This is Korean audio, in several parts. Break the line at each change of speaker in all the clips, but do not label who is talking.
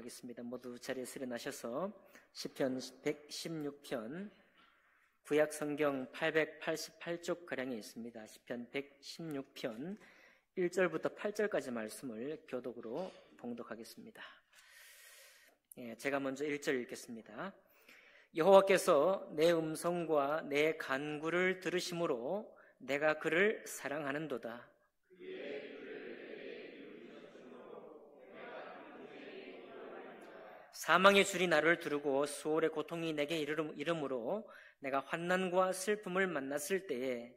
하겠습니다. 모두 자리에 일어나셔서 시편 116편 구약 성경 888쪽가량에 있습니다. 시편 116편 1절부터 8절까지 말씀을 교독으로 봉독하겠습니다. 제가 먼저 1절 읽겠습니다. 여호와께서 내 음성과 내 간구를 들으심으로 내가 그를 사랑하는도다. 사망의 줄이 나를 두르고 수월의 고통이 내게 이르므로 내가 환난과 슬픔을 만났을 때에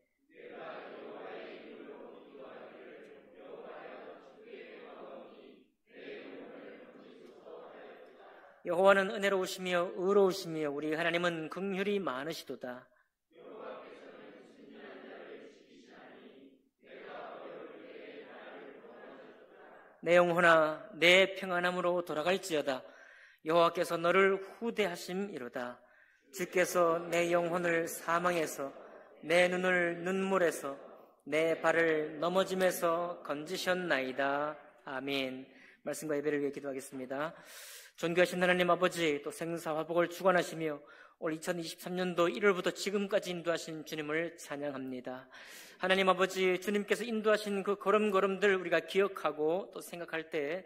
여호와는 은혜로우시며 의로우시며 우리 하나님은 긍휼이 많으시도다. 내 영혼아 내 평안함으로 돌아갈지어다. 여호와께서 너를 후대하심이로다. 주께서 내 영혼을 사망에서 내 눈을 눈물에서 내 발을 넘어짐에서 건지셨나이다. 아멘. 말씀과 예배를 위해 기도하겠습니다. 존귀하신 하나님 아버지, 또 생사화복을 주관하시며 올 2023년도 1월부터 지금까지 인도하신 주님을 찬양합니다. 하나님 아버지, 주님께서 인도하신 그 걸음걸음들 우리가 기억하고 또 생각할 때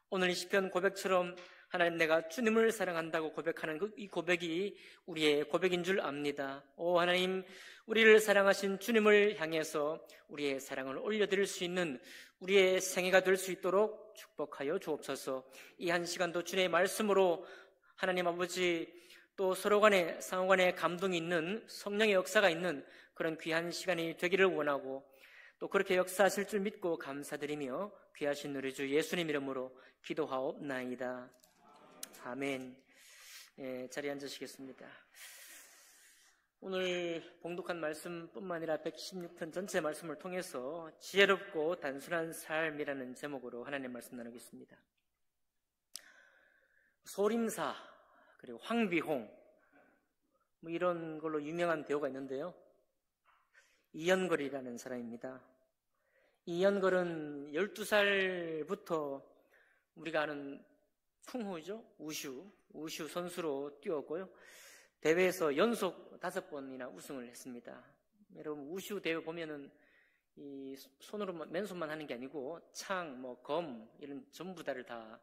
오늘 이 시편 고백처럼 하나님, 내가 주님을 사랑한다고 고백하는 이 고백이 우리의 고백인 줄 압니다. 오 하나님, 우리를 사랑하신 주님을 향해서 우리의 사랑을 올려드릴 수 있는 우리의 생애가 될 수 있도록 축복하여 주옵소서. 이 한 시간도 주님의 말씀으로 하나님 아버지, 또 서로 간에 상호 간에 감동이 있는 성령의 역사가 있는 그런 귀한 시간이 되기를 원하고, 또 그렇게 역사하실 줄 믿고 감사드리며 귀하신 우리 주 예수님 이름으로 기도하옵나이다. 아멘. 자리에 앉으시겠습니다. 오늘 봉독한 말씀뿐만 아니라 116편 전체 말씀을 통해서 지혜롭고 단순한 삶이라는 제목으로 하나님의 말씀 나누겠습니다. 소림사, 그리고 황비홍, 이런 걸로 유명한 배우가 있는데요. 이연걸이라는 사람입니다. 이연걸은 12살부터 우리가 아는 풍후죠. 우슈 선수로 뛰었고요. 대회에서 연속 5번이나 우승을 했습니다. 여러분, 우슈 대회 보면은 이 손으로 맨손만 하는 게 아니고 창, 검 이런 전부 다를 다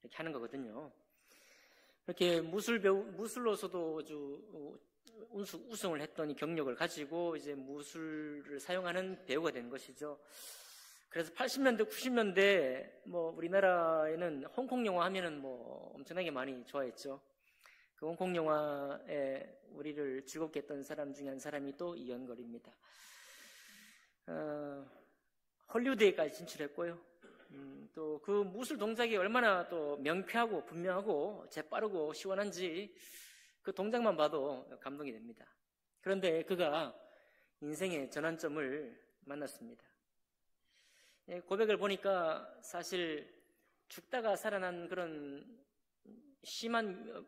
이렇게 하는 거거든요. 이렇게 무술로서도 아주 우승을 했던 이 경력을 가지고 이제 무술을 사용하는 배우가 된 것이죠. 그래서 80년대, 90년대 우리나라에는 홍콩 영화 하면은 엄청나게 많이 좋아했죠. 그 홍콩 영화에 우리를 즐겁게 했던 사람 중에 한 사람이 또 이연걸입니다. 헐리우드에까지 진출했고요. 또 그 무술 동작이 얼마나 또 명쾌하고 분명하고 재빠르고 시원한지 그 동작만 봐도 감동이 됩니다. 그런데 그가 인생의 전환점을 만났습니다. 고백을 보니까 사실 죽다가 살아난 그런 심한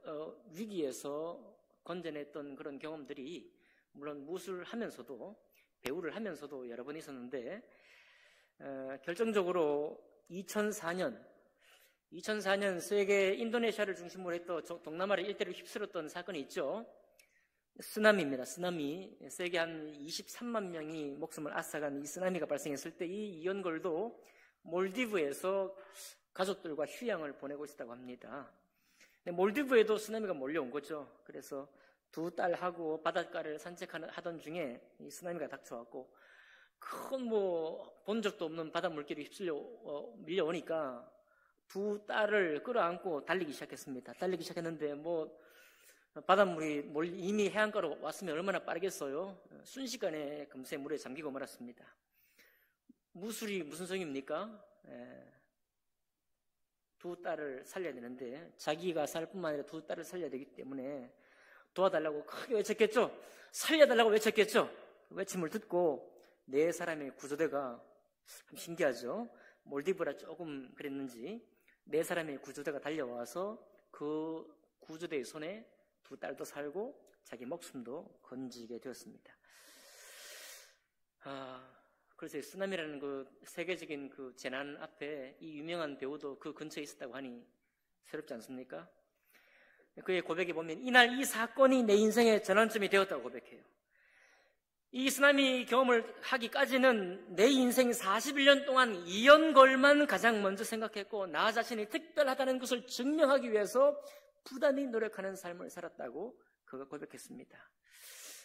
위기에서 건져냈던 그런 경험들이 물론 무술하면서도 배우를 하면서도 여러 번 있었는데 결정적으로 2004년 세계 인도네시아를 중심으로 했던 동남아를 일대로 휩쓸었던 사건이 있죠. 쓰나미입니다. 쓰나미. 세계 한 23만 명이 목숨을 앗아간 이 쓰나미가 발생했을 때 이 이연걸도 몰디브에서 가족들과 휴양을 보내고 있었다고 합니다. 근데 몰디브에도 쓰나미가 몰려온 거죠. 그래서 두 딸하고 바닷가를 산책하던 중에 이 쓰나미가 닥쳐왔고 큰 본 적도 없는 바닷물길이 밀려오니까 두 딸을 끌어안고 달리기 시작했습니다. 달리기 시작했는데 바닷물이 이미 해안가로 왔으면 얼마나 빠르겠어요. 순식간에 금세 물에 잠기고 말았습니다. 무술이 무슨 소용입니까? 두 딸을 살려야 되는데 자기가 살 뿐만 아니라 두 딸을 살려야 되기 때문에 도와달라고 크게 외쳤겠죠. 살려달라고 외쳤겠죠. 외침을 듣고 네 사람의 구조대가, 참 신기하죠. 몰디브라 조금 그랬는지 네 사람의 구조대가 달려와서 그 구조대의 손에 두 딸도 살고 자기 목숨도 건지게 되었습니다. 그래서 쓰나미라는 그 세계적인 그 재난 앞에 이 유명한 배우도 그 근처에 있었다고 하니 새롭지 않습니까? 그의 고백에 보면 이날 이 사건이 내 인생의 전환점이 되었다고 고백해요. 이 쓰나미 경험을 하기까지는 내 인생 41년 동안 이연걸만 가장 먼저 생각했고 나 자신이 특별하다는 것을 증명하기 위해서 부단히 노력하는 삶을 살았다고 그가 고백했습니다.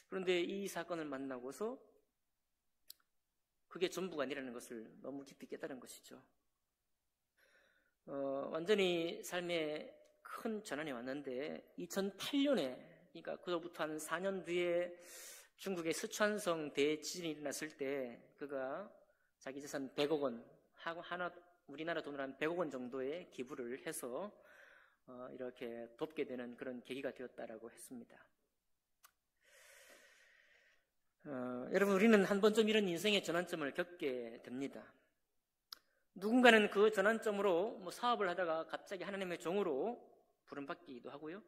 그런데 이 사건을 만나고서 그게 전부가 아니라는 것을 너무 깊이 깨달은 것이죠. 완전히 삶에 큰 전환이 왔는데 2008년에 그러니까 그로부터 한 4년 뒤에 중국의 스촨성 대지진이 일어났을 때 그가 자기 재산 100억 원 하고 우리나라 돈으로 한 100억 원 정도의 기부를 해서 이렇게 돕게 되는 그런 계기가 되었다라고 했습니다. 여러분 우리는 한 번쯤 이런 인생의 전환점을 겪게 됩니다. 누군가는 그 전환점으로 사업을 하다가 갑자기 하나님의 종으로 부름받기도 하고요.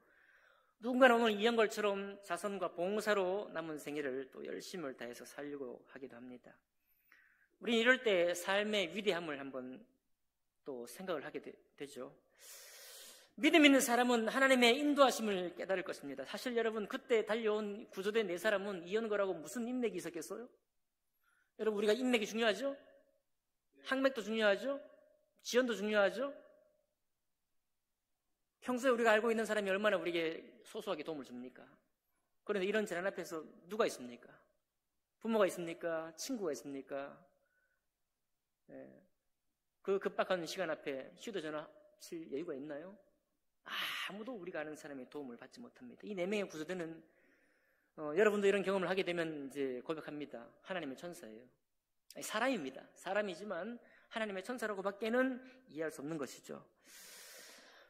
누군가는 오늘 이영걸처럼 자선과 봉사로 남은 생애를 또 열심을 다해서 살려고 하기도 합니다. 우리는 이럴 때 삶의 위대함을 한번 또 생각을 하게 되죠. 믿음 있는 사람은 하나님의 인도하심을 깨달을 것입니다. 사실 여러분 그때 달려온 구조된 네 사람은 이영걸하고 무슨 인맥이 있었겠어요? 여러분 우리가 인맥이 중요하죠? 학맥도 중요하죠? 지연도 중요하죠? 평소에 우리가 알고 있는 사람이 얼마나 우리에게 소소하게 도움을 줍니까? 그런데 이런 재난 앞에서 누가 있습니까? 부모가 있습니까? 친구가 있습니까? 그 급박한 시간 앞에 휴대전화 칠 여유가 있나요? 아무도 우리가 아는 사람의 도움을 받지 못합니다. 이 4명의 구조대는 여러분도 이런 경험을 하게 되면 이제 고백합니다. 하나님의 천사예요. 사람입니다. 사람이지만 하나님의 천사라고 밖에는 이해할 수 없는 것이죠.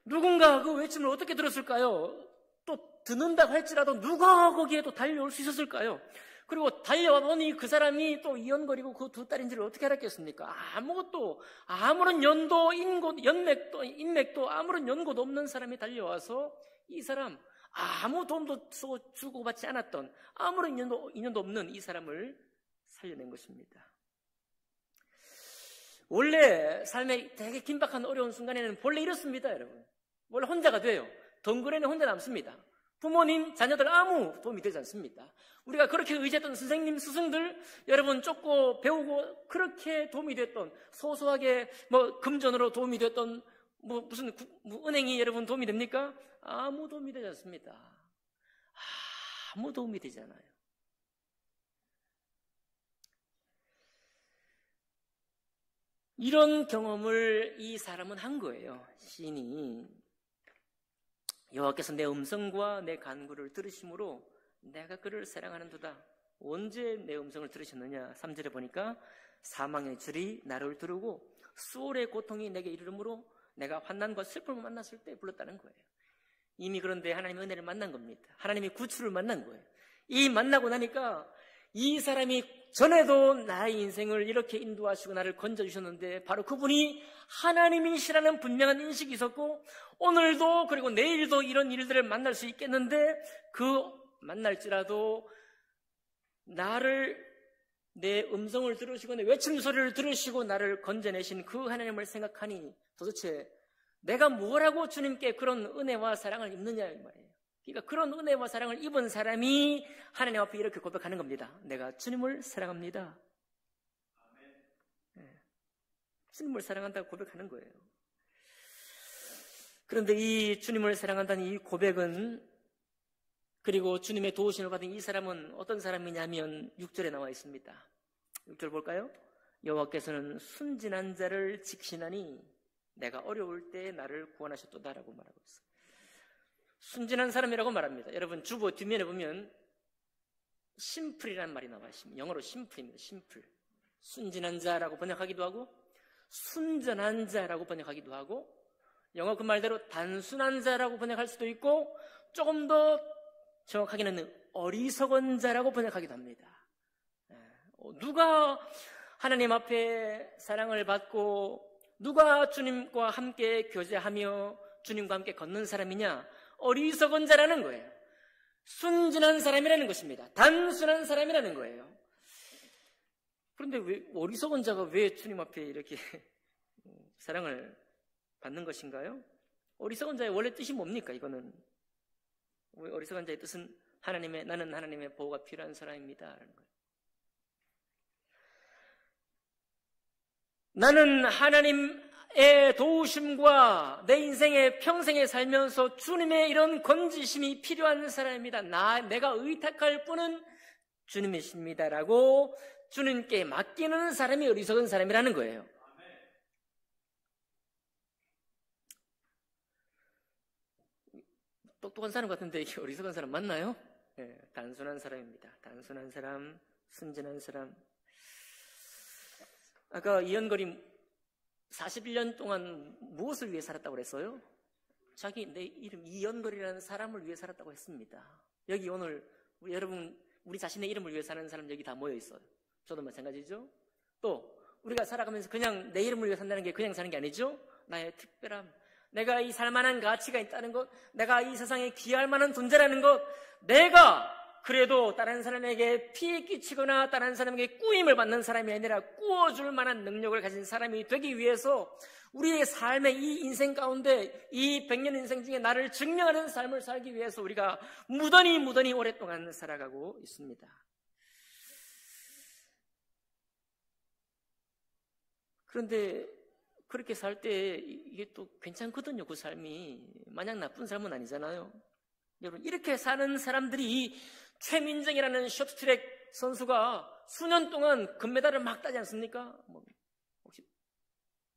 누군가 그 외침을 어떻게 들었을까요? 또 듣는다고 할지라도 누가 거기에 또 달려올 수 있었을까요? 그리고 달려와 보니 그 사람이 또 이연거리고 그 두 딸인지를 어떻게 알았겠습니까? 아무것도, 아무런 연도, 인맥도 아무런 연고도 없는 사람이 달려와서 이 사람, 아무 도움도 주고받지 않았던 아무런 인연도 없는 이 사람을 살려낸 것입니다. 원래 삶의 되게 긴박한 어려운 순간에는 본래 이렇습니다, 여러분. 원래 혼자가 돼요. 덩그러니 혼자 남습니다. 부모님, 자녀들 아무 도움이 되지 않습니다. 우리가 그렇게 의지했던 선생님, 스승들, 여러분 쫓고 배우고 그렇게 도움이 됐던 소소하게 금전으로 도움이 됐던 무슨 은행이 여러분 도움이 됩니까? 아무 도움이 되지 않습니다. 아무 도움이 되지 않아요. 이런 경험을 이 사람은 한 거예요. 시인이 여호와께서 내 음성과 내 간구를 들으심으로 내가 그를 사랑하는도다. 언제 내 음성을 들으셨느냐? 3절에 보니까 사망의 줄이 나를 두르고 수월의 고통이 내게 이르므로 내가 환난과 슬픔을 만났을 때 불렀다는 거예요. 이미 그런데 하나님의 은혜를 만난 겁니다. 하나님의 구출을 만난 거예요. 이 만나고 나니까 이 사람이 전에도 나의 인생을 이렇게 인도하시고 나를 건져주셨는데 바로 그분이 하나님이시라는 분명한 인식이 있었고 오늘도 그리고 내일도 이런 일들을 만날 수 있겠는데 그 만날지라도 나를 내 음성을 들으시고 내 외침 소리를 들으시고 나를 건져내신 그 하나님을 생각하니 도대체 내가 뭐라고 주님께 그런 은혜와 사랑을 입느냐 이 말이에요. 그러니까 그런 은혜와 사랑을 입은 사람이 하나님 앞에 이렇게 고백하는 겁니다. 내가 주님을 사랑합니다. 네. 주님을 사랑한다고 고백하는 거예요. 그런데 이 주님을 사랑한다는 이 고백은 그리고 주님의 도우심을 받은 이 사람은 어떤 사람이냐면 6절에 나와 있습니다. 6절 볼까요? 여호와께서는 순진한 자를 직신하니 내가 어려울 때 나를 구원하셨도다라고 말하고 있어요. 순진한 사람이라고 말합니다. 여러분 주보 뒷면에 보면 심플이라는 말이 나와 있습니다. 영어로 심플입니다. 심플. 순진한 자라고 번역하기도 하고 순전한 자라고 번역하기도 하고 영어 그 말대로 단순한 자라고 번역할 수도 있고 조금 더 정확하게는 어리석은 자라고 번역하기도 합니다. 누가 하나님 앞에 사랑을 받고 누가 주님과 함께 교제하며 주님과 함께 걷는 사람이냐? 어리석은 자라는 거예요. 순진한 사람이라는 것입니다. 단순한 사람이라는 거예요. 그런데 왜 어리석은 자가 왜 주님 앞에 이렇게 사랑을 받는 것인가요? 어리석은 자의 원래 뜻이 뭡니까? 이거는 어리석은 자의 뜻은 나는 하나님의 보호가 필요한 사람입니다 라는 거예요. 나는 하나님의 도우심과 내 인생의 평생에 살면서 주님의 이런 건지심이 필요한 사람입니다. 내가 의탁할 분은 주님이십니다라고 주님께 맡기는 사람이 어리석은 사람이라는 거예요. 똑똑한 사람 같은데 이게 어리석은 사람 맞나요? 네, 단순한 사람입니다. 단순한 사람, 순진한 사람. 아까 이연걸이 41년 동안 무엇을 위해 살았다고 그랬어요? 내 이름 이연걸이라는 사람을 위해 살았다고 했습니다. 여기 오늘 우리 자신의 이름을 위해 사는 사람 여기 다 모여 있어요. 저도 마찬가지죠. 또 우리가 살아가면서 그냥 내 이름을 위해 산다는 게 그냥 사는 게 아니죠. 나의 특별함, 내가 이 살만한 가치가 있다는 것, 내가 이 세상에 귀할 만한 존재라는 것, 내가 그래도 다른 사람에게 피해 끼치거나 다른 사람에게 꾸임을 받는 사람이 아니라 꾸어줄 만한 능력을 가진 사람이 되기 위해서 우리의 삶의 이 인생 가운데 이 100년 인생 중에 나를 증명하는 삶을 살기 위해서 우리가 무던히 오랫동안 살아가고 있습니다. 그런데 그렇게 살 때 이게 또 괜찮거든요. 그 삶이 마냥 나쁜 삶은 아니잖아요. 여러분, 이렇게 사는 사람들이 최민정이라는 쇼트트랙 선수가 수년 동안 금메달을 막 따지 않습니까? 혹시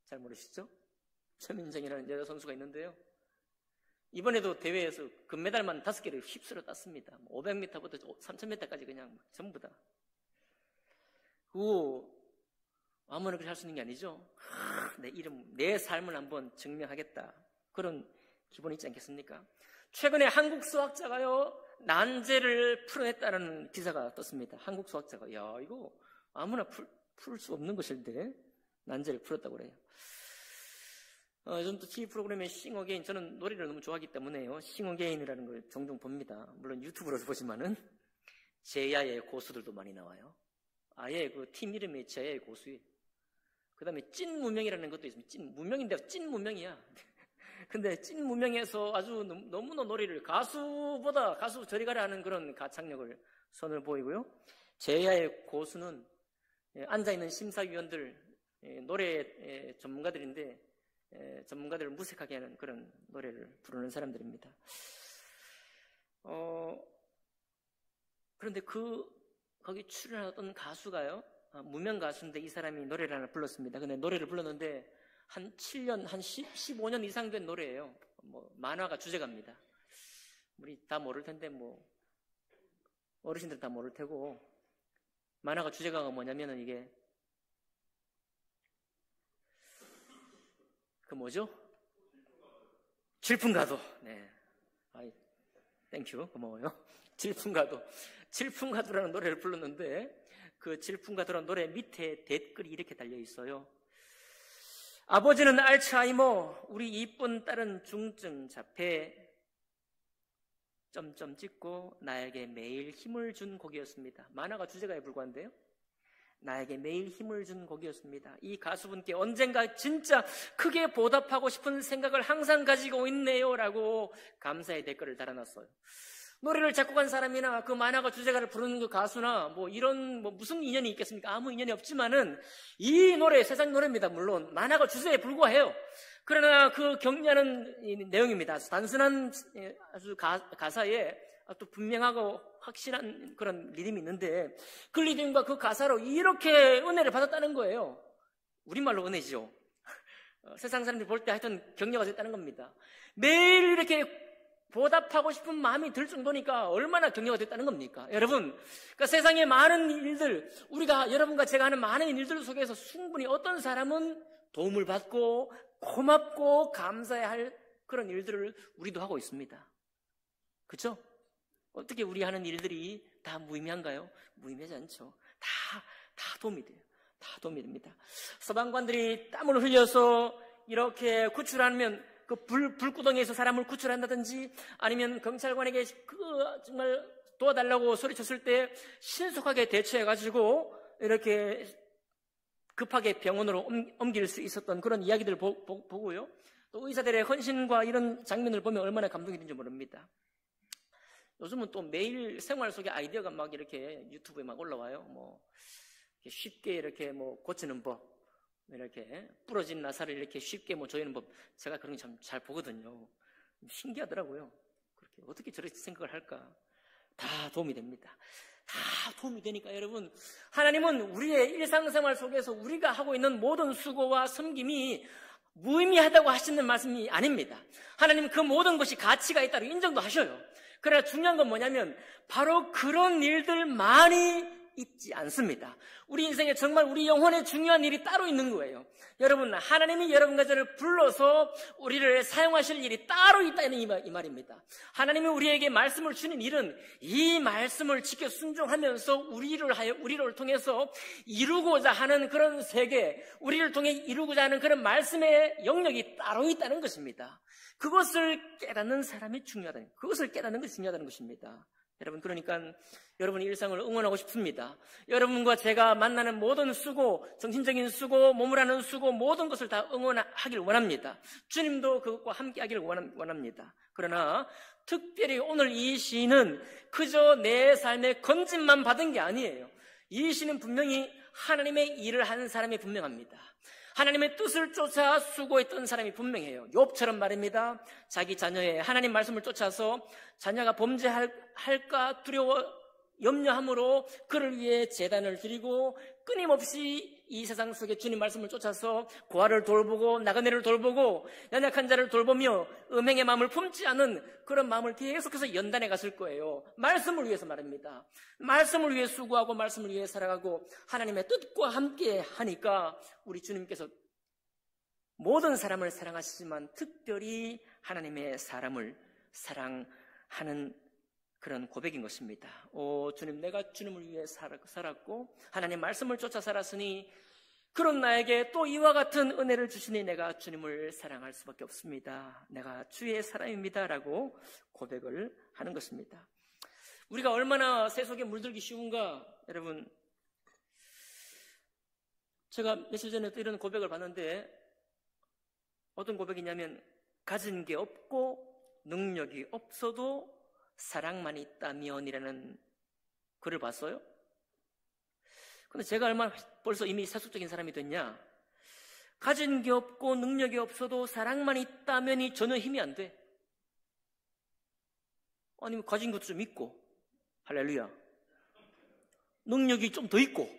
잘 모르시죠? 최민정이라는 여자 선수가 있는데요. 이번에도 대회에서 금메달만 5개를 휩쓸어 땄습니다. 500m부터 3000m까지 그냥 전부 다. 그거 아무나 그렇게 할 수 있는 게 아니죠. 내 삶을 한번 증명하겠다. 그런 기본이 있지 않겠습니까? 최근에 한국 수학자가요, 난제를 풀어냈다는 기사가 떴습니다. 한국 수학자가. 이거 아무나 풀 수 없는 것인데, 난제를 풀었다고 그래요. 요즘 또 TV 프로그램에 싱어게인, 저는 노래를 너무 좋아하기 때문에요. 싱어게인이라는 걸 종종 봅니다. 물론 유튜브로서 보지만은, 제야의 고수들도 많이 나와요. 아예 그 팀 이름이 제야의 고수예요. 그 다음에 찐무명이라는 것도 있습니다. 무명인데 찐무명이야. 근데 찐무명에서 아주 너무나 노래를 가수보다 가수 저리 가라 하는 그런 가창력을 선을 보이고요. 제야의 고수는 앉아있는 심사위원들, 노래 전문가들인데 전문가들을 무색하게 하는 그런 노래를 부르는 사람들입니다. 그런데 거기 출연하던 가수가요, 무명 가수인데 이 사람이 노래를 하나 불렀습니다. 근데 노래를 불렀는데 한 7년, 한 15년 이상 된 노래예요. 만화가 주제가입니다. 우리 다 모를 텐데, 어르신들 다 모를 테고, 만화가 주제가가 뭐냐면은 이게, 뭐죠? 질풍가도. 네. 땡큐. 고마워요. 질풍가도라는 노래를 불렀는데, 그 질풍가도라는 노래 밑에 댓글이 이렇게 달려 있어요. 아버지는 알츠하이머, 우리 이쁜 딸은 중증 자폐, 점점 찍고 나에게 매일 힘을 준 곡이었습니다. 만화가 주제가에 불과한데요. 나에게 매일 힘을 준 곡이었습니다. 이 가수분께 언젠가 진짜 크게 보답하고 싶은 생각을 항상 가지고 있네요 라고 감사의 댓글을 달아놨어요. 노래를 작곡한 사람이나 그 만화가 주제가를 부르는 그 가수나 무슨 인연이 있겠습니까? 아무 인연이 없지만은 이 노래 세상 노래입니다. 물론 만화가 주제에 불과해요. 그러나 그 격려하는 내용입니다. 단순한 아주 가사에 또 분명하고 확실한 그런 리듬이 있는데 그 리듬과 그 가사로 이렇게 은혜를 받았다는 거예요. 우리말로 은혜죠. 세상 사람들이 볼 때 하여튼 격려가 됐다는 겁니다. 매일 이렇게 보답하고 싶은 마음이 들 정도니까 얼마나 격려가 됐다는 겁니까? 여러분, 그러니까 세상의 많은 일들, 우리가 여러분과 제가 하는 많은 일들 속에서 충분히 어떤 사람은 도움을 받고 고맙고 감사해야 할 그런 일들을 우리도 하고 있습니다. 그렇죠? 어떻게 우리 하는 일들이 다 무의미한가요? 무의미하지 않죠. 다 도움이 돼요. 다 도움이 됩니다. 서방관들이 땀을 흘려서 이렇게 구출하면 그 불구덩이에서 사람을 구출한다든지 아니면 경찰관에게 정말 도와달라고 소리쳤을 때 신속하게 대처해가지고 이렇게 급하게 병원으로 옮길 수 있었던 그런 이야기들을 보고요. 또 의사들의 헌신과 이런 장면을 보면 얼마나 감동이 되는지 모릅니다. 요즘은 또 매일 생활 속에 아이디어가 막 이렇게 유튜브에 막 올라와요. 뭐 쉽게 이렇게 뭐 고치는 법, 이렇게 부러진 나사를 이렇게 쉽게 뭐 조이는 법, 제가 그런 거 참 잘 보거든요. 신기하더라고요. 그렇게 어떻게 저렇게 생각을 할까? 다 도움이 됩니다. 다 도움이 되니까 여러분, 하나님은 우리의 일상생활 속에서 우리가 하고 있는 모든 수고와 섬김이 무의미하다고 하시는 말씀이 아닙니다. 하나님 그 모든 것이 가치가 있다고 인정도 하셔요. 그러나 중요한 건 뭐냐면 바로 그런 일들만이 있지 않습니다. 우리 인생에 정말 우리 영혼에 중요한 일이 따로 있는 거예요. 여러분, 하나님이 여러분과 저를 불러서 우리를 사용하실 일이 따로 있다는 이 말입니다. 하나님이 우리에게 말씀을 주는 일은 이 말씀을 지켜 순종하면서 우리를 통해서 이루고자 하는 그런 세계, 우리를 통해 이루고자 하는 그런 말씀의 영역이 따로 있다는 것입니다. 그것을 깨닫는 사람이 중요하다는, 그것을 깨닫는 것이 중요하다는 것입니다. 여러분, 그러니까 여러분의 일상을 응원하고 싶습니다. 여러분과 제가 만나는 모든 수고, 정신적인 수고, 몸을 하는 수고, 모든 것을 다 응원하길 원합니다. 주님도 그것과 함께 하기를 원합니다. 그러나 특별히 오늘 이 시는 그저 내 삶의 건짐만 받은 게 아니에요. 이 시는 분명히 하나님의 일을 하는 사람이 분명합니다. 하나님의 뜻을 쫓아 수고했던 사람이 분명해요. 욥처럼 말입니다. 자기 자녀의 하나님 말씀을 쫓아서 자녀가 범죄할까 두려워 염려함으로 그를 위해 제단을 드리고 끊임없이 이 세상 속에 주님 말씀을 쫓아서 고아를 돌보고 나그네를 돌보고 연약한 자를 돌보며 음행의 마음을 품지 않은 그런 마음을 계속해서 연단해 갔을 거예요. 말씀을 위해서 말입니다. 말씀을 위해 수고하고 말씀을 위해 살아가고 하나님의 뜻과 함께 하니까 우리 주님께서 모든 사람을 사랑하시지만 특별히 하나님의 사람을 사랑하는 그런 고백인 것입니다. 오 주님, 내가 주님을 위해 살았고 하나님 말씀을 쫓아 살았으니 그런 나에게 또 이와 같은 은혜를 주시니 내가 주님을 사랑할 수밖에 없습니다. 내가 주의 사람입니다 라고 고백을 하는 것입니다. 우리가 얼마나 새 속에 물들기 쉬운가. 여러분, 제가 며칠 전에 또 이런 고백을 봤는데 어떤 고백이냐면 가진 게 없고 능력이 없어도 사랑만 있다면이라는 글을 봤어요. 근데 제가 얼마나 벌써 이미 세속적인 사람이 됐냐. 가진 게 없고 능력이 없어도 사랑만 있다면이 전혀 힘이 안 돼. 아니면 가진 것도 좀 있고, 할렐루야, 능력이 좀 더 있고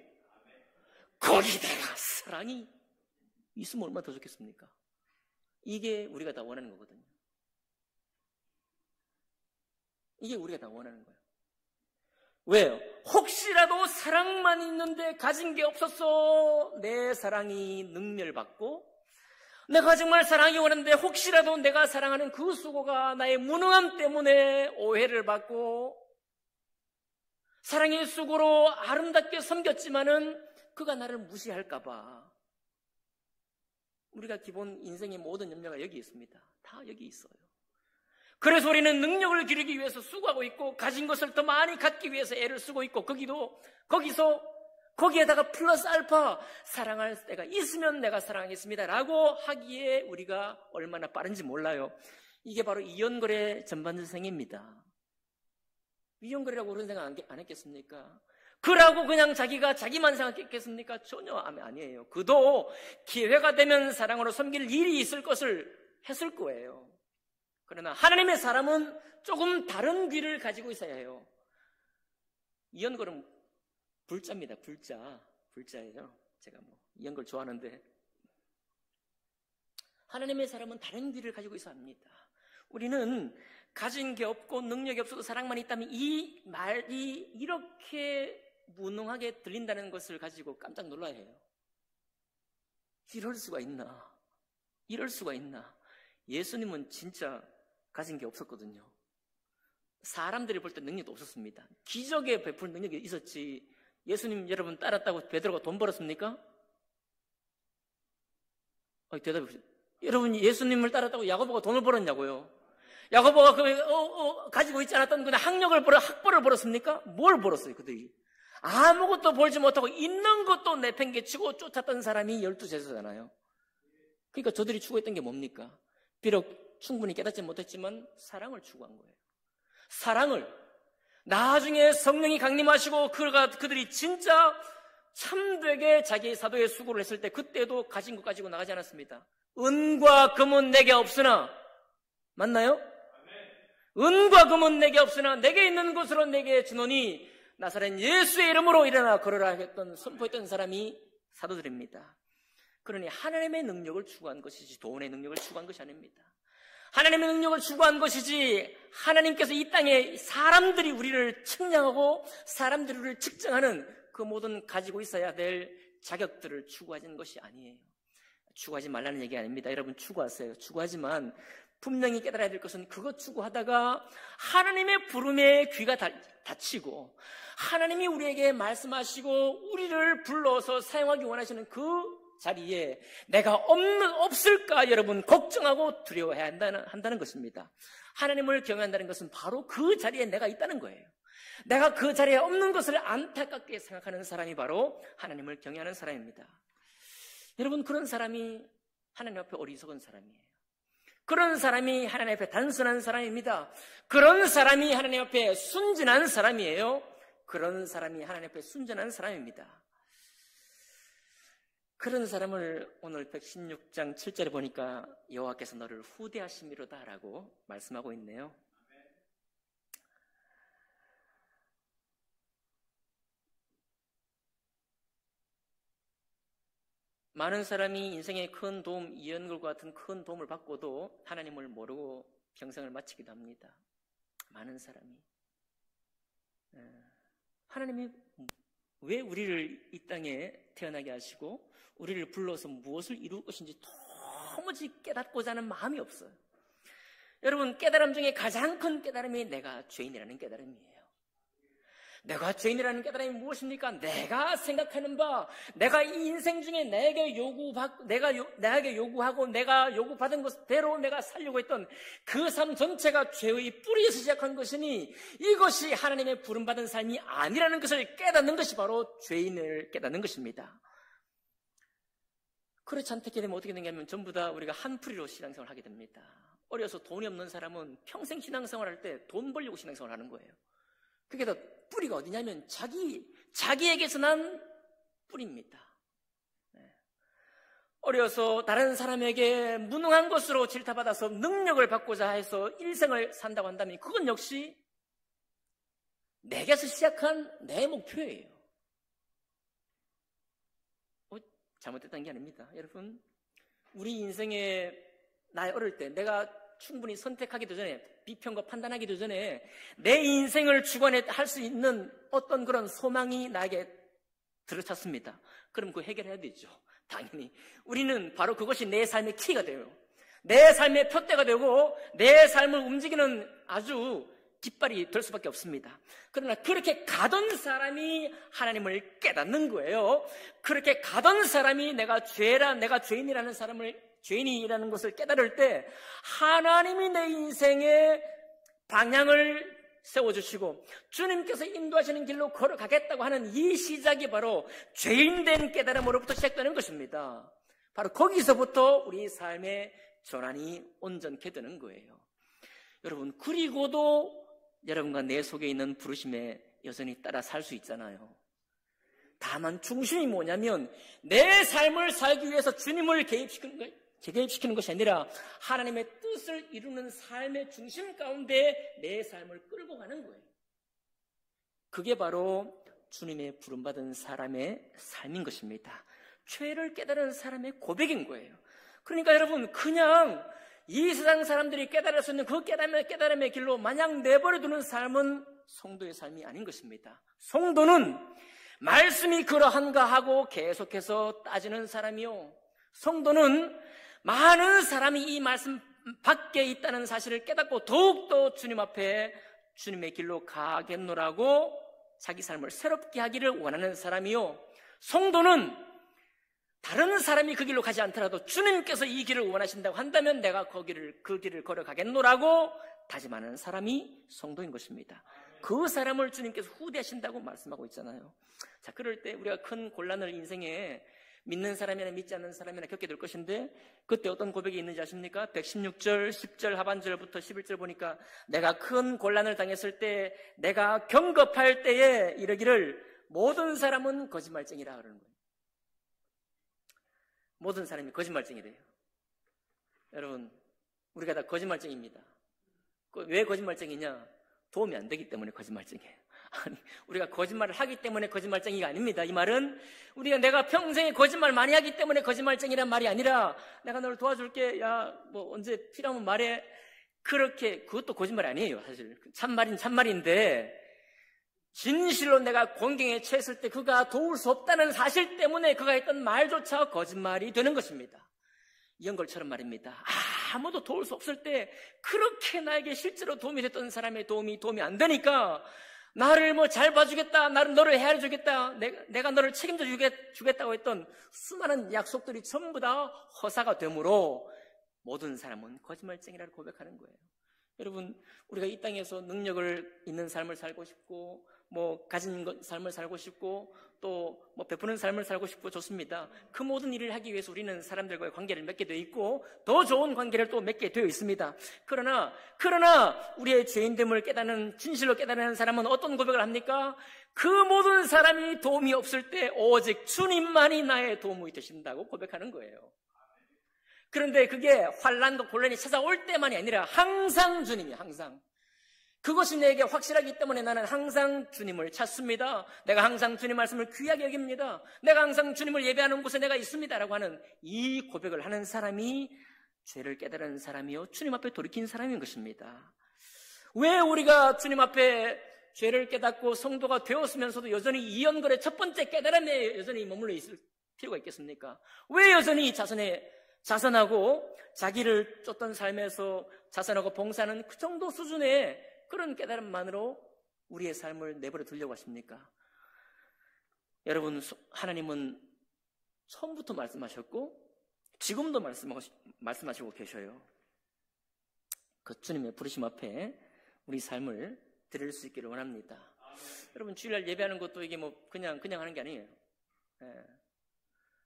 거기다가 사랑이 있으면 얼마나 더 좋겠습니까? 이게 우리가 다 원하는 거거든요. 이게 우리가 다 원하는 거예요. 왜요? 혹시라도 사랑만 있는데 가진 게 없어서 내 사랑이 능멸받고 내가 정말 사랑이 원하는데 혹시라도 내가 사랑하는 그 수고가 나의 무능함 때문에 오해를 받고 사랑의 수고로 아름답게 섬겼지만은 그가 나를 무시할까 봐 우리가 기본 인생의 모든 염려가 여기 있습니다. 다 여기 있어요. 그래서 우리는 능력을 기르기 위해서 수고하고 있고 가진 것을 더 많이 갖기 위해서 애를 쓰고 있고 거기에다가 플러스 알파 사랑할 때가 있으면 내가 사랑하겠습니다 라고 하기에 우리가 얼마나 빠른지 몰라요. 이게 바로 이연거래 전반전생입니다. 이연거래라고 그런 생각 안 했겠습니까? 그러고 그냥 자기가 자기만 생각했겠습니까? 전혀 아니에요. 그도 기회가 되면 사랑으로 섬길 일이 있을 것을 했을 거예요. 그러나 하나님의 사람은 조금 다른 귀를 가지고 있어야 해요. 이연걸은 불자입니다. 불자예요. 제가 이연걸 좋아하는데 하나님의 사람은 다른 귀를 가지고 있어야 합니다. 우리는 가진 게 없고 능력이 없어도 사랑만 있다면 이 말이 이렇게 무능하게 들린다는 것을 가지고 깜짝 놀라야 해요. 이럴 수가 있나? 예수님은 진짜 가진 게 없었거든요. 사람들이 볼 때 능력도 없었습니다. 기적에 베풀 능력이 있었지. 예수님 여러분 따랐다고 베드로가 돈 벌었습니까? 대답해 보세요. 여러분 예수님을 따랐다고 야고보가 돈을 벌었냐고요? 야고보가 가지고 있지 않았던 그냥 학벌을 벌었습니까? 뭘 벌었어요 그들이? 아무것도 벌지 못하고 있는 것도 내팽개치고 쫓았던 사람이 12제자잖아요. 그러니까 저들이 추구했던 게 뭡니까? 비록 충분히 깨닫지 못했지만 사랑을 추구한 거예요. 사랑을. 나중에 성령이 강림하시고 그들이 진짜 참되게 자기의 사도의 수고를 했을 때 그때도 가진 것 가지고 나가지 않았습니다. 은과 금은 내게 없으나, 맞나요? 은과 금은 내게 없으나 내게 있는 것으로 내게 주노니 나사렛 예수의 이름으로 일어나 걸어라 했던, 선포했던 사람이 사도들입니다. 그러니 하나님의 능력을 추구한 것이지 돈의 능력을 추구한 것이 아닙니다. 하나님의 능력을 추구한 것이지 하나님께서 이 땅에 사람들이 우리를 측량하고 사람들이 우리를 측정하는 그 모든 가지고 있어야 될 자격들을 추구하는 것이 아니에요. 추구하지 말라는 얘기 아닙니다. 여러분 추구하세요. 추구하지만 분명히 깨달아야 될 것은 그것 추구하다가 하나님의 부름에 귀가 닫히고 하나님이 우리에게 말씀하시고 우리를 불러서 사용하기 원하시는 그 자리에 내가 없을까 여러분 걱정하고 두려워해야 한다는 것입니다. 하나님을 경외한다는 것은 바로 그 자리에 내가 있다는 거예요. 내가 그 자리에 없는 것을 안타깝게 생각하는 사람이 바로 하나님을 경외하는 사람입니다. 여러분 그런 사람이 하나님 앞에 어리석은 사람이에요. 그런 사람이 하나님 앞에 단순한 사람입니다. 그런 사람이 하나님 앞에 순진한 사람이에요. 그런 사람이 하나님 앞에 순진한 사람입니다. 그런 사람을 오늘 116장 7절에 보니까 여호와께서 너를 후대하심이로다 라고 말씀하고 있네요. 많은 사람이 인생에 큰 도움, 이연글과 같은 큰 도움을 받고도 하나님을 모르고 평생을 마치기도 합니다. 많은 사람이. 하나님이 왜 우리를 이 땅에 태어나게 하시고 우리를 불러서 무엇을 이룰 것인지 도무지 깨닫고자 하는 마음이 없어요. 여러분 깨달음 중에 가장 큰 깨달음이 내가 죄인이라는 깨달음이에요. 내가 죄인이라는 깨달음이 무엇입니까? 내가 생각하는 바, 내가 이 인생 중에 내게 요구하고 내가 요구받은 것대로 내가 살려고 했던 그 삶 전체가 죄의 뿌리에서 시작한 것이니 이것이 하나님의 부름받은 삶이 아니라는 것을 깨닫는 것이 바로 죄인을 깨닫는 것입니다. 그렇지 않게 되면 어떻게 되냐면 전부 다 우리가 한풀이로 신앙생활을 하게 됩니다. 어려서 돈이 없는 사람은 평생 신앙생활 할 때 돈 벌려고 신앙생활 하는 거예요. 그게 더 뿌리가 어디냐면 자기에게서 난 뿌리입니다. 어려서 다른 사람에게 무능한 것으로 질타받아서 능력을 받고자 해서 일생을 산다고 한다면 그건 역시 내게서 시작한 내 목표예요. 잘못됐다는 게 아닙니다. 여러분, 우리 인생에 나의 어릴 때 내가 충분히 선택하기도 전에 비평과 판단하기도 전에 내 인생을 주관할 수 있는 어떤 그런 소망이 나에게 들어찼습니다. 그럼 그거 해결해야 되죠. 당연히 우리는 바로 그것이 내 삶의 키가 돼요. 내 삶의 표대가 되고 내 삶을 움직이는 아주 깃발이 될 수밖에 없습니다. 그러나 그렇게 가던 사람이 하나님을 깨닫는 거예요. 그렇게 가던 사람이 내가 죄인이라는 죄인이라는 것을 깨달을 때 하나님이 내 인생의 방향을 세워주시고 주님께서 인도하시는 길로 걸어가겠다고 하는 이 시작이 바로 죄인된 깨달음으로부터 시작되는 것입니다. 바로 거기서부터 우리 삶의 전환이 온전케 되는 거예요. 여러분, 그리고도 여러분과 내 속에 있는 부르심에 여전히 따라 살 수 있잖아요. 다만 중심이 뭐냐면 내 삶을 살기 위해서 주님을 개입시키는 것이 아니라 하나님의 뜻을 이루는 삶의 중심 가운데 내 삶을 끌고 가는 거예요. 그게 바로 주님의 부름받은 사람의 삶인 것입니다. 죄를 깨달은 사람의 고백인 거예요. 그러니까 여러분, 그냥 이 세상 사람들이 깨달을 수 있는 그 깨달음의 길로 마냥 내버려두는 삶은 성도의 삶이 아닌 것입니다. 성도는 말씀이 그러한가 하고 계속해서 따지는 사람이요, 성도는 많은 사람이 이 말씀 밖에 있다는 사실을 깨닫고 더욱더 주님 앞에 주님의 길로 가겠노라고 자기 삶을 새롭게 하기를 원하는 사람이요, 성도는 다른 사람이 그 길로 가지 않더라도 주님께서 이 길을 원하신다고 한다면 내가 그 길을 걸어가겠노라고 다짐하는 사람이 성도인 것입니다. 그 사람을 주님께서 후대하신다고 말씀하고 있잖아요. 자, 그럴 때 우리가 큰 곤란을 인생에 믿는 사람이나 믿지 않는 사람이나 겪게 될 것인데 그때 어떤 고백이 있는지 아십니까? 116절, 10절 하반절부터 11절 보니까 내가 큰 곤란을 당했을 때 내가 경겁할 때에 이르기를 모든 사람은 거짓말쟁이라 그러는 거예요. 모든 사람이 거짓말쟁이래요. 여러분, 우리가 다 거짓말쟁이입니다. 왜 거짓말쟁이냐? 도움이 안 되기 때문에 거짓말쟁이에요. 아니, 우리가 거짓말을 하기 때문에 거짓말쟁이가 아닙니다. 이 말은 내가 평생에 거짓말 많이 하기 때문에 거짓말쟁이란 말이 아니라 내가 너를 도와줄게. 야, 뭐 언제 필요하면 말해. 그것도 거짓말이 아니에요. 사실 참말인 참말인데 진실로 내가 곤경에 처했을 때 그가 도울 수 없다는 사실 때문에 그가 했던 말조차 거짓말이 되는 것입니다. 이연걸처럼 말입니다. 아무도 도울 수 없을 때 그렇게 나에게 실제로 도움이 됐던 사람의 도움이 안 되니까 나를 뭐 잘 봐주겠다, 너를 헤아려주겠다, 내가 너를 책임져 주겠다고 했던 수많은 약속들이 전부 다 허사가 되므로 모든 사람은 거짓말쟁이라고 고백하는 거예요. 여러분, 우리가 이 땅에서 능력을 있는 삶을 살고 싶고 가진 삶을 살고 싶고 또 베푸는 삶을 살고 싶고 좋습니다. 그 모든 일을 하기 위해서 우리는 사람들과의 관계를 맺게 되어 있고 더 좋은 관계를 또 맺게 되어 있습니다. 그러나 우리의 죄인됨을 진실로 깨닫는 사람은 어떤 고백을 합니까? 그 모든 사람이 도움이 없을 때 오직 주님만이 나의 도움이 되신다고 고백하는 거예요. 그런데 그게 환난과 곤란이 찾아올 때만이 아니라 항상 주님이 항상 그것이 내게 확실하기 때문에 나는 항상 주님을 찾습니다. 내가 항상 주님 말씀을 귀하게 여깁니다. 내가 항상 주님을 예배하는 곳에 내가 있습니다라고 하는 이 고백을 하는 사람이 죄를 깨달은 사람이요 주님 앞에 돌이킨 사람인 것입니다. 왜 우리가 주님 앞에 죄를 깨닫고 성도가 되었으면서도 여전히 이연걸의 첫 번째 깨달음에 여전히 머물러 있을 필요가 있겠습니까? 왜 여전히 자선하고 자기를 쫓던 삶에서 자선하고 봉사하는 그 정도 수준의 그런 깨달음만으로 우리의 삶을 내버려 두려고 하십니까? 여러분, 하나님은 처음부터 말씀하셨고 지금도 말씀하시고 계셔요. 그 주님의 부르심 앞에 우리 삶을 드릴 수 있기를 원합니다. 여러분, 주일날 예배하는 것도 이게 그냥 하는 게 아니에요.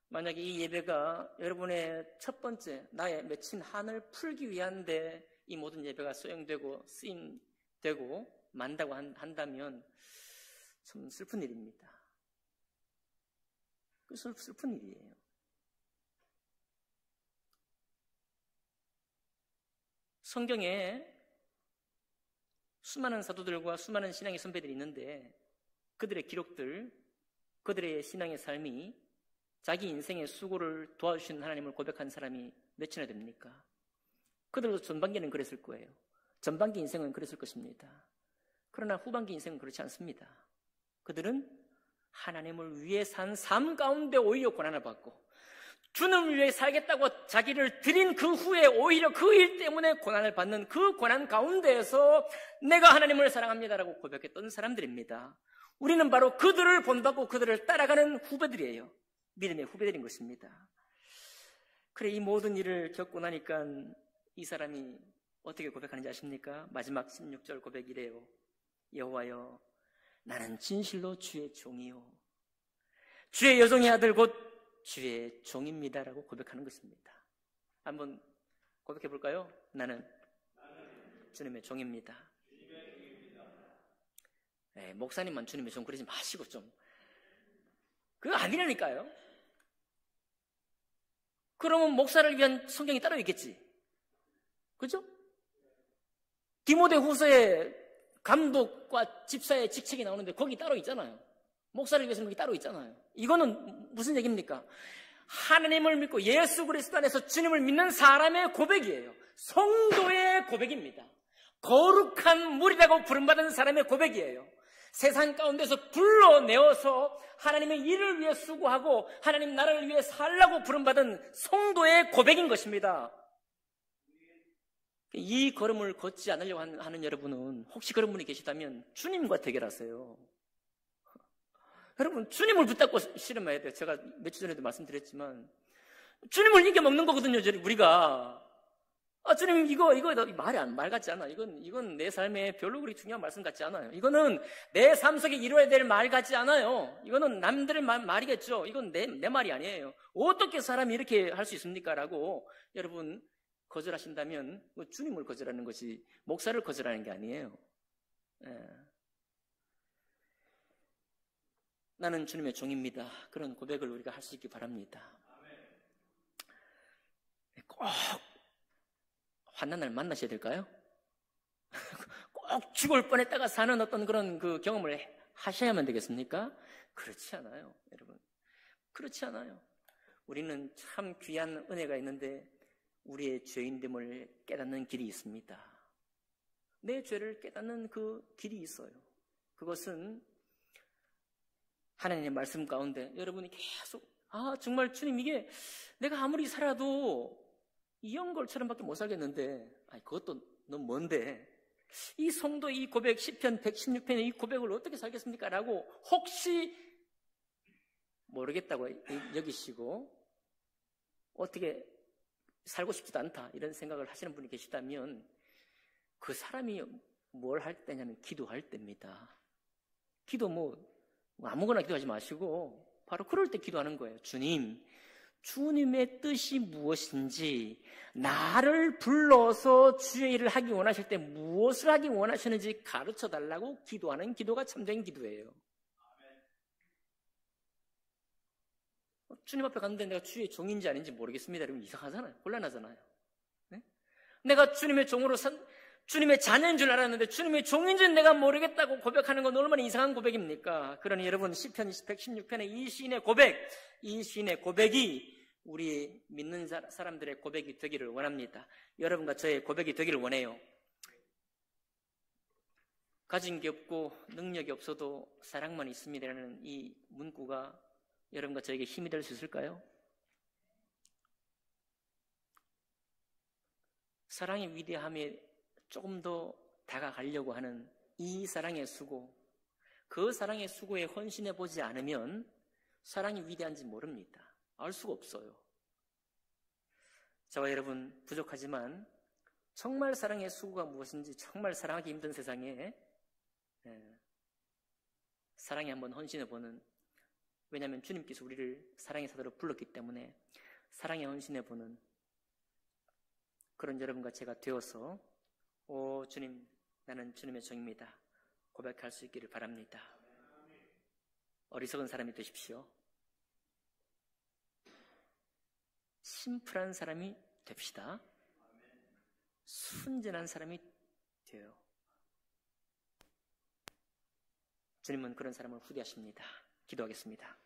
만약에 이 예배가 여러분의 첫 번째 나의 맺힌 한을 풀기 위한데 이 모든 예배가 소용되고 쓰임되고 만다고 한다면 참 슬픈 일입니다. 그 슬픈 일이에요. 성경에 수많은 사도들과 수많은 신앙의 선배들이 있는데 그들의 기록들, 그들의 신앙의 삶이 자기 인생의 수고를 도와주신 하나님을 고백한 사람이 몇이나 됩니까? 그들도 전반기는 그랬을 거예요. 전반기 인생은 그랬을 것입니다. 그러나 후반기 인생은 그렇지 않습니다. 그들은 하나님을 위해 산 삶 가운데 오히려 고난을 받고 주님을 위해 살겠다고 자기를 드린 그 후에 오히려 그 일 때문에 고난을 받는 그 고난 가운데에서 내가 하나님을 사랑합니다라고 고백했던 사람들입니다. 우리는 바로 그들을 본받고 그들을 따라가는 후배들이에요. 믿음의 후배들인 것입니다. 그래, 이 모든 일을 겪고 나니까 이 사람이 어떻게 고백하는지 아십니까? 마지막 16절 고백이래요. 여호와여, 나는 진실로 주의 종이요 주의 여종의 아들 곧 주의 종입니다라고 고백하는 것입니다. 한번 고백해 볼까요? 나는 주님의 종입니다. 네, 목사님만 주님의 종 그러지 마시고 좀 그거 아니라니까요. 그러면 목사를 위한 성경이 따로 있겠지. 그죠? 디모데 후서에 감독과 집사의 직책이 나오는데 거기 따로 있잖아요. 목사를 위해서는 거기 따로 있잖아요. 이거는 무슨 얘기입니까? 하나님을 믿고 예수 그리스도 안에서 주님을 믿는 사람의 고백이에요. 성도의 고백입니다. 거룩한 무리라고 부름받은 사람의 고백이에요. 세상 가운데서 불러내어서 하나님의 일을 위해 수고하고 하나님 나라를 위해 살라고 부름받은 성도의 고백인 것입니다. 이 걸음을 걷지 않으려고 하는 여러분은 혹시 그런 분이 계시다면 주님과 대결하세요. 여러분, 주님을 붙잡고 씨름해야 돼요. 제가 며칠 전에도 말씀드렸지만 주님을 이겨먹는 거거든요, 우리가. 주님, 이거 말 같지 않아. 이건 내 삶에 별로 그리 중요한 말씀 같지 않아요. 이거는 내 삶 속에 이루어야 될 말 같지 않아요. 이거는 남들의 말이겠죠. 이건 내 말이 아니에요. 어떻게 사람이 이렇게 할 수 있습니까? 라고 여러분 거절하신다면 주님을 거절하는 것이 목사를 거절하는 게 아니에요. 나는 주님의 종입니다. 그런 고백을 우리가 할 수 있기 바랍니다. 꼭 환난 날 만나셔야 될까요? 꼭 죽을 뻔했다가 사는 어떤 그런 그 경험을 하셔야만 되겠습니까? 그렇지 않아요, 여러분. 그렇지 않아요. 우리는 참 귀한 은혜가 있는데 우리의 죄인됨을 깨닫는 길이 있습니다. 내 죄를 깨닫는 그 길이 있어요. 그것은 하나님의 말씀 가운데 여러분이 계속 정말 주님, 이게 내가 아무리 살아도 이 연골처럼밖에 못 살겠는데 그것도 너무 먼데 이 성도 이 고백, 시편 116편의 이 고백을 어떻게 살겠습니까? 라고 혹시 모르겠다고 여기시고 어떻게 살고 싶지도 않다 이런 생각을 하시는 분이 계시다면 그 사람이 뭘 할 때냐면 기도할 때입니다. 기도 아무거나 기도하지 마시고 바로 그럴 때 기도하는 거예요. 주님의 뜻이 무엇인지, 나를 불러서 주의 일을 하기 원하실 때 무엇을 하기 원하시는지 가르쳐 달라고 기도하는 기도가 참된 기도예요. 주님 앞에 갔는데 내가 주의 종인지 아닌지 모르겠습니다. 이러면 이상하잖아요. 곤란하잖아요. 네? 내가 주님의 종으로 주님의 자녀인 줄 알았는데 주님의 종인 줄 내가 모르겠다고 고백하는 건 얼마나 이상한 고백입니까? 그러니 여러분 시편 116편의 이 시인의 고백이 우리 믿는 사람들의 고백이 되기를 원합니다. 여러분과 저의 고백이 되기를 원해요. 가진 게 없고 능력이 없어도 사랑만 있습니다라는 이 문구가 여러분과 저에게 힘이 될 수 있을까요? 사랑의 위대함에 조금 더 다가가려고 하는 이 사랑의 수고, 그 사랑의 수고에 헌신해 보지 않으면 사랑이 위대한지 모릅니다. 알 수가 없어요. 저와 여러분 부족하지만 정말 사랑의 수고가 무엇인지 정말 사랑하기 힘든 세상에 사랑에 한번 헌신해 보는, 왜냐하면 주님께서 우리를 사랑의 사도로 불렀기 때문에 사랑에 헌신해 보는 그런 여러분과 제가 되어서 주님, 나는 주님의 종입니다 고백할 수 있기를 바랍니다. 어리석은 사람이 되십시오. 심플한 사람이 됩시다. 순전한 사람이 돼요. 주님은 그런 사람을 후대하십니다. 기도하겠습니다.